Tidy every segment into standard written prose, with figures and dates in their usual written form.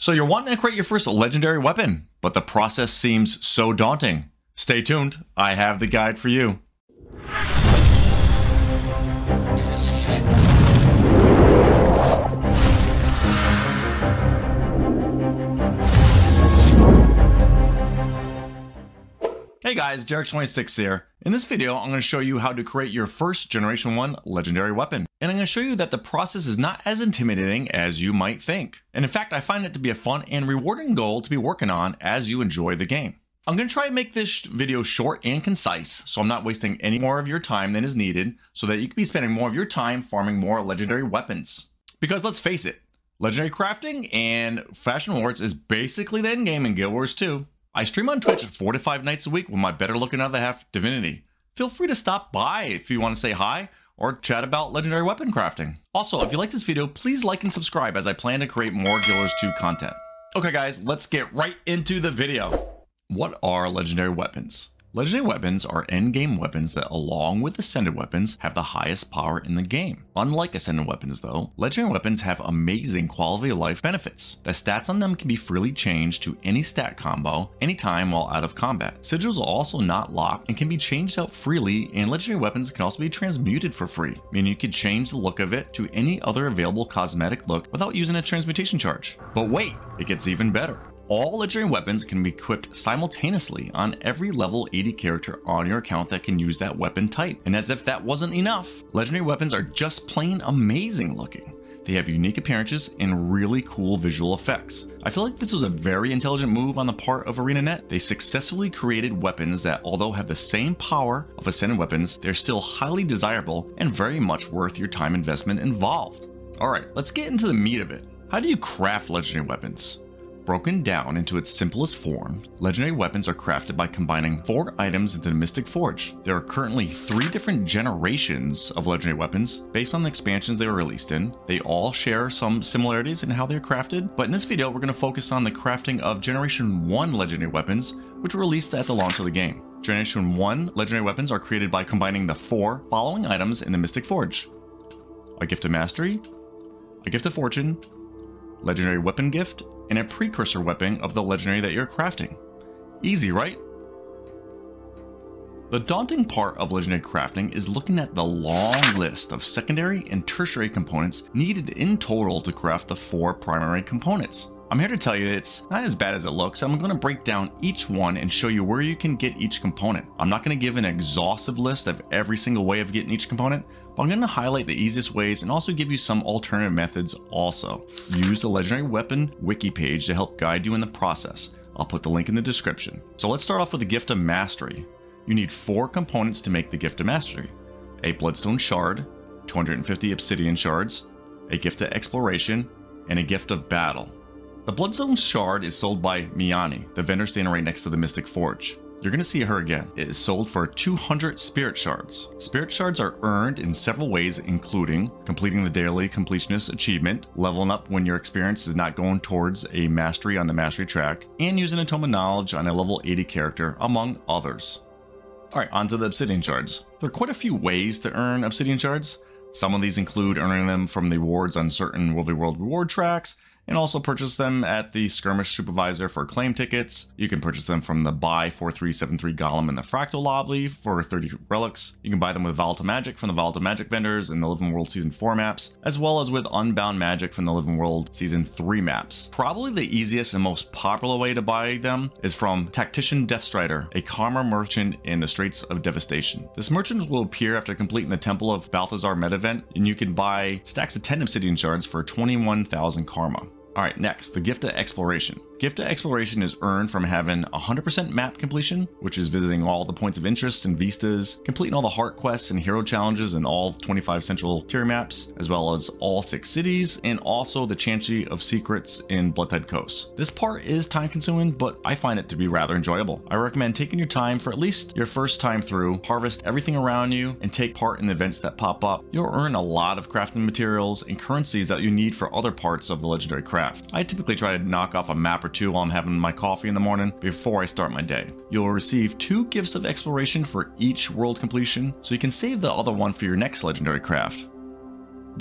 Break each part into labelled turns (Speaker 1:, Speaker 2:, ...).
Speaker 1: So you're wanting to create your first legendary weapon, but the process seems so daunting. Stay tuned, I have the guide for you. Hey guys, Derek26 here. In this video, I'm going to show you how to create your first Generation 1 legendary weapon. And I'm going to show you that the process is not as intimidating as you might think. And in fact, I find it to be a fun and rewarding goal to be working on as you enjoy the game. I'm going to try and make this video short and concise, so I'm not wasting any more of your time than is needed, so that you can be spending more of your time farming more legendary weapons. Because let's face it, legendary crafting and Fashion Wars is basically the endgame in Guild Wars 2. I stream on Twitch 4 to 5 nights a week with my better looking other half, Divinity. Feel free to stop by if you want to say hi or chat about legendary weapon crafting. Also, if you like this video, please like and subscribe as I plan to create more Guild Wars 2 content. Okay guys, let's get right into the video. What are legendary weapons? Legendary weapons are endgame weapons that, along with Ascended weapons, have the highest power in the game. Unlike Ascended weapons though, legendary weapons have amazing quality of life benefits. The stats on them can be freely changed to any stat combo, anytime while out of combat. Sigils are also not locked and can be changed out freely, and legendary weapons can also be transmuted for free, meaning you could change the look of it to any other available cosmetic look without using a transmutation charge. But wait, it gets even better. All legendary weapons can be equipped simultaneously on every level 80 character on your account that can use that weapon type. And as if that wasn't enough, legendary weapons are just plain amazing looking. They have unique appearances and really cool visual effects. I feel like this was a very intelligent move on the part of ArenaNet. They successfully created weapons that, although have the same power of Ascended weapons, they're still highly desirable and very much worth your time investment involved. Alright, let's get into the meat of it. How do you craft legendary weapons? Broken down into its simplest form, legendary weapons are crafted by combining 4 items into the Mystic Forge. There are currently 3 different generations of legendary weapons based on the expansions they were released in. They all share some similarities in how they're crafted, but in this video we're going to focus on the crafting of Generation 1 legendary weapons, which were released at the launch of the game. Generation 1 legendary weapons are created by combining the 4 following items in the Mystic Forge: a Gift of Mastery, a Gift of Fortune, legendary weapon gift, and a precursor weapon of the legendary that you're crafting. Easy, right? The daunting part of legendary crafting is looking at the long list of secondary and tertiary components needed in total to craft the 4 primary components. I'm here to tell you it's not as bad as it looks. I'm going to break down each one and show you where you can get each component. I'm not going to give an exhaustive list of every single way of getting each component, but I'm going to highlight the easiest ways and also give you some alternative methods also. Use the Legendary Weapon wiki page to help guide you in the process. I'll put the link in the description. So let's start off with the Gift of Mastery. You need 4 components to make the Gift of Mastery: a Bloodstone Shard, 250 Obsidian Shards, a Gift of Exploration, and a Gift of Battle. The Bloodstone Shard is sold by Miani, the vendor standing right next to the Mystic Forge. You're going to see her again. It is sold for 200 Spirit Shards. Spirit Shards are earned in several ways, including completing the Daily Completionist achievement, leveling up when your experience is not going towards a mastery on the mastery track, and using a Tome of Knowledge on a level 80 character, among others. Alright, on to the Obsidian Shards. There are quite a few ways to earn Obsidian Shards. Some of these include earning them from the rewards on certain World v World reward tracks, and also purchase them at the Skirmish Supervisor for claim tickets. You can purchase them from the Buy 4373 Golem in the Fractal Lobby for 30 relics. You can buy them with Volatile Magic from the Volatile Magic vendors in the Living World Season 4 maps, as well as with Unbound Magic from the Living World Season 3 maps. Probably the easiest and most popular way to buy them is from Tactician Deathstrider, a Karma merchant in the Straits of Devastation. This merchant will appear after completing the Temple of Balthazar meta event, and you can buy stacks of 10 Obsidian Shards for 21,000 Karma. Alright, next, the Gift of Exploration. Gift of Exploration is earned from having 100% map completion, which is visiting all the points of interest and vistas, completing all the heart quests and hero challenges in all 25 central tier maps, as well as all 6 cities, and also the Chantry of Secrets in Bloodtide Coast. This part is time consuming, but I find it to be rather enjoyable. I recommend taking your time for at least your first time through, harvest everything around you, and take part in the events that pop up. You'll earn a lot of crafting materials and currencies that you need for other parts of the legendary craft. I typically try to knock off a map or 2 while I'm having my coffee in the morning before I start my day. You'll receive 2 gifts of exploration for each world completion, so you can save the other one for your next legendary craft.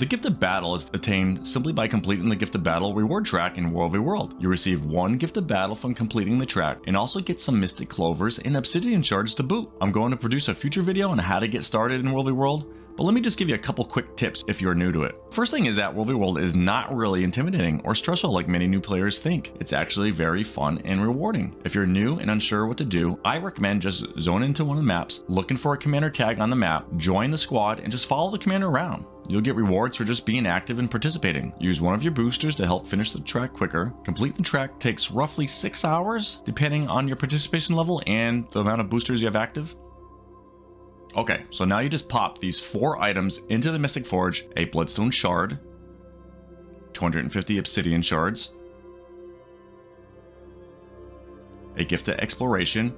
Speaker 1: The Gift of Battle is attained simply by completing the Gift of Battle reward track in World v World. You receive 1 Gift of Battle from completing the track and also get some Mystic Clovers and Obsidian Shards to boot. I'm going to produce a future video on how to get started in World v World, but let me just give you a couple quick tips if you're new to it. First thing is that World v World is not really intimidating or stressful like many new players think. It's actually very fun and rewarding. If you're new and unsure what to do, I recommend just zone into one of the maps, looking for a commander tag on the map, join the squad, and just follow the commander around. You'll get rewards for just being active and participating. Use one of your boosters to help finish the track quicker. Complete the track takes roughly 6 hours, depending on your participation level and the amount of boosters you have active. Okay, so now you just pop these 4 items into the Mystic Forge: a Bloodstone Shard, 250 Obsidian Shards, a Gift of Exploration,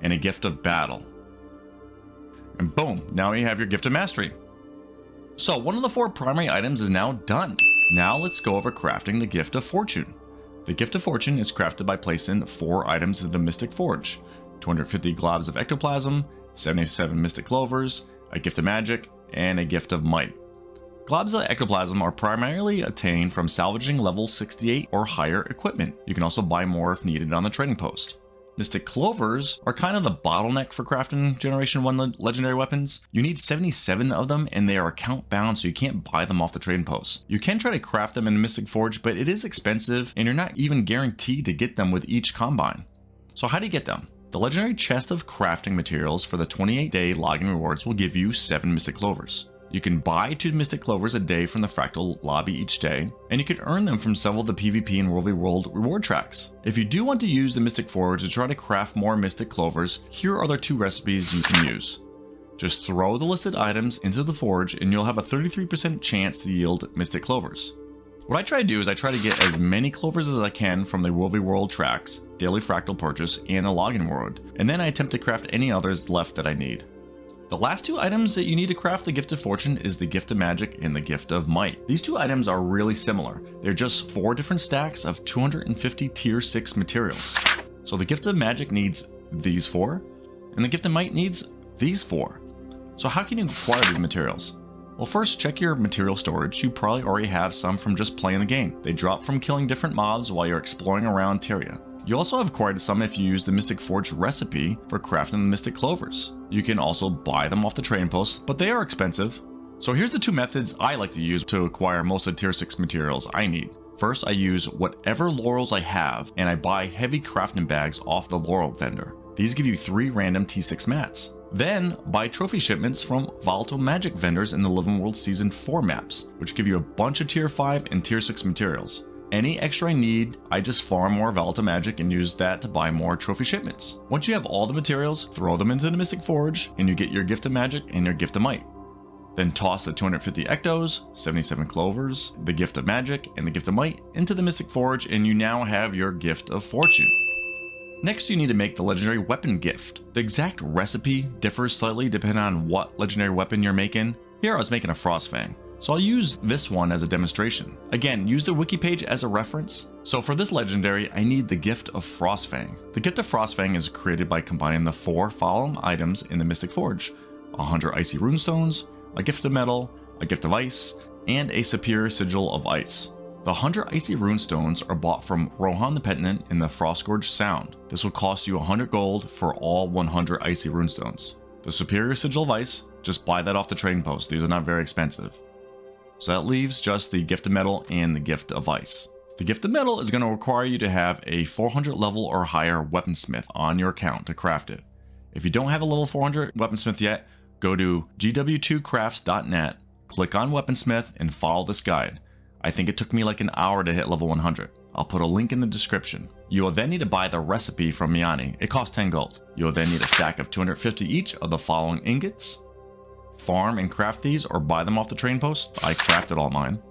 Speaker 1: and a Gift of Battle. And boom, now you have your Gift of Mastery. So one of the 4 primary items is now done. Now let's go over crafting the Gift of Fortune. The Gift of Fortune is crafted by placing 4 items in the Mystic Forge: 250 globs of ectoplasm, 77 mystic clovers, a gift of magic, and a gift of might. Globs of ectoplasm are primarily attained from salvaging level 68 or higher equipment. You can also buy more if needed on the trading post. Mystic clovers are kind of the bottleneck for crafting Generation 1 legendary weapons. You need 77 of them, and they are account bound, so you can't buy them off the trading post. You can try to craft them in the Mystic Forge, but it is expensive, and you're not even guaranteed to get them with each combine. So how do you get them? The legendary chest of crafting materials for the 28-day login rewards will give you 7 Mystic Clovers. You can buy 2 Mystic Clovers a day from the Fractal lobby each day, and you can earn them from several of the PvP and World v World reward tracks. If you do want to use the Mystic Forge to try to craft more Mystic Clovers, here are the 2 recipes you can use. Just throw the listed items into the Forge and you'll have a 33% chance to yield Mystic Clovers. What I try to do is I try to get as many clovers as I can from the World v World tracks, daily fractal purchase, and the login world, and then I attempt to craft any others left that I need. The last 2 items that you need to craft the Gift of Fortune is the Gift of Magic and the Gift of Might. These 2 items are really similar. They're just 4 different stacks of 250 tier 6 materials. So the Gift of Magic needs these 4, and the Gift of Might needs these 4. So how can you acquire these materials? Well, first check your material storage. You probably already have some from just playing the game. They drop from killing different mobs while you're exploring around Tertiary. You also have acquired some if you use the Mystic Forge recipe for crafting the Mystic Clovers. You can also buy them off the trading post, but they are expensive. So here's the 2 methods I like to use to acquire most of the tier 6 materials I need. First, I use whatever laurels I have, and I buy heavy crafting bags off the laurel vendor. These give you 3 random T6 mats. Then, buy trophy shipments from volatile magic vendors in the Living World Season 4 maps, which give you a bunch of tier 5 and tier 6 materials. Any extra I need, I just farm more volatile magic and use that to buy more trophy shipments. Once you have all the materials, throw them into the Mystic Forge, and you get your Gift of Magic and your Gift of Might. Then toss the 250 ectos, 77 clovers, the Gift of Magic, and the Gift of Might into the Mystic Forge, and you now have your Gift of Fortune. Next, you need to make the legendary weapon gift. The exact recipe differs slightly depending on what legendary weapon you're making. Here I was making a Frostfang, so I'll use this one as a demonstration. Again, use the wiki page as a reference. So for this legendary, I need the Gift of Frostfang. The Gift of Frostfang is created by combining the 4 following items in the Mystic Forge: 100 Icy Runestones, a Gift of Metal, a Gift of Ice, and a Superior Sigil of Ice. The 100 Icy Runestones are bought from Rohan the Penitent in the Frostgorge Sound. This will cost you 100 gold for all 100 Icy Runestones. The Superior Sigil of Ice, just buy that off the trading post. These are not very expensive. So that leaves just the Gift of Metal and the Gift of Ice. The Gift of Metal is going to require you to have a 400 level or higher weaponsmith on your account to craft it. If you don't have a level 400 weaponsmith yet, go to gw2crafts.net, click on weaponsmith, and follow this guide. I think it took me like an hour to hit level 100. I'll put a link in the description. You will then need to buy the recipe from Miani. It costs 10 gold. You will then need a stack of 250 each of the following ingots. Farm and craft these or buy them off the trading post. I crafted all mine.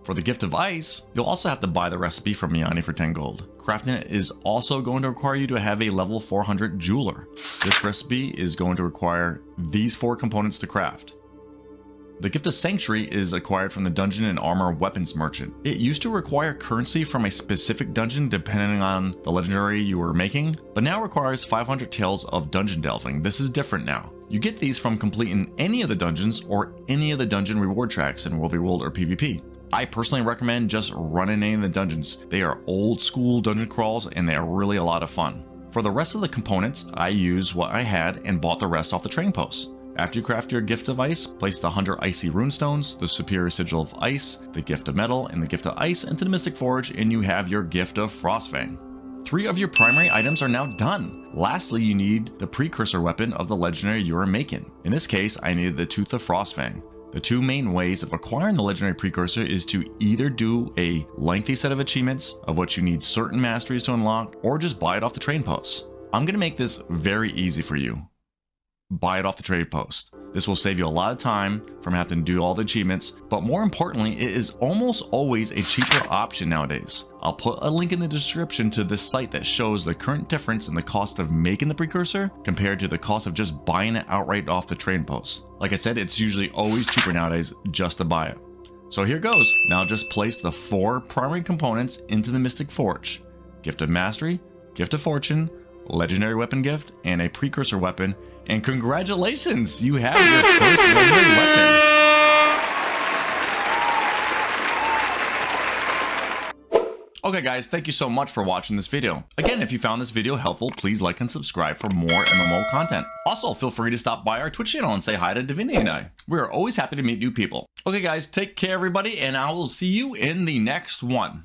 Speaker 1: For the Gift of Ice, you'll also have to buy the recipe from Miani for 10 gold. Crafting it is also going to require you to have a level 400 jeweler. This recipe is going to require these 4 components to craft: The Gift of Sanctuary is acquired from the Dungeon and Armor Weapons Merchant. It used to require currency from a specific dungeon depending on the legendary you were making, but now requires 500 taels of dungeon delving. This is different now. You get these from completing any of the dungeons or any of the dungeon reward tracks in World v. World or PvP. I personally recommend just running any of the dungeons. They are old school dungeon crawls and they are really a lot of fun. For the rest of the components, I used what I had and bought the rest off the trading posts. After you craft your Gift of Ice, place the 100 Icy Runestones, the Superior Sigil of Ice, the Gift of Metal, and the Gift of Ice into the Mystic Forge, and you have your Gift of Frostfang. 3 of your primary items are now done. Lastly, you need the precursor weapon of the legendary you are making. In this case, I needed the Tooth of Frostfang. The 2 main ways of acquiring the legendary precursor is to either do a lengthy set of achievements, of which you need certain masteries to unlock, or just buy it off the trading posts. I'm going to make this very easy for you. Buy it off the trade post. This will save you a lot of time from having to do all the achievements, but more importantly, it is almost always a cheaper option nowadays. I'll put a link in the description to this site that shows the current difference in the cost of making the precursor compared to the cost of just buying it outright off the trade post. Like I said, it's usually always cheaper nowadays just to buy it. So here goes. Now just place the 4 primary components into the Mystic Forge. Gift of Mastery, Gift of Fortune, Legendary Weapon Gift, and a Precursor Weapon. And congratulations, you have your first legendary weapon. Okay guys, thank you so much for watching this video. Again, if you found this video helpful, please like and subscribe for more MMO content. Also, feel free to stop by our Twitch channel and say hi to Divinity and I. We are always happy to meet new people. Okay guys, take care everybody, and I will see you in the next one.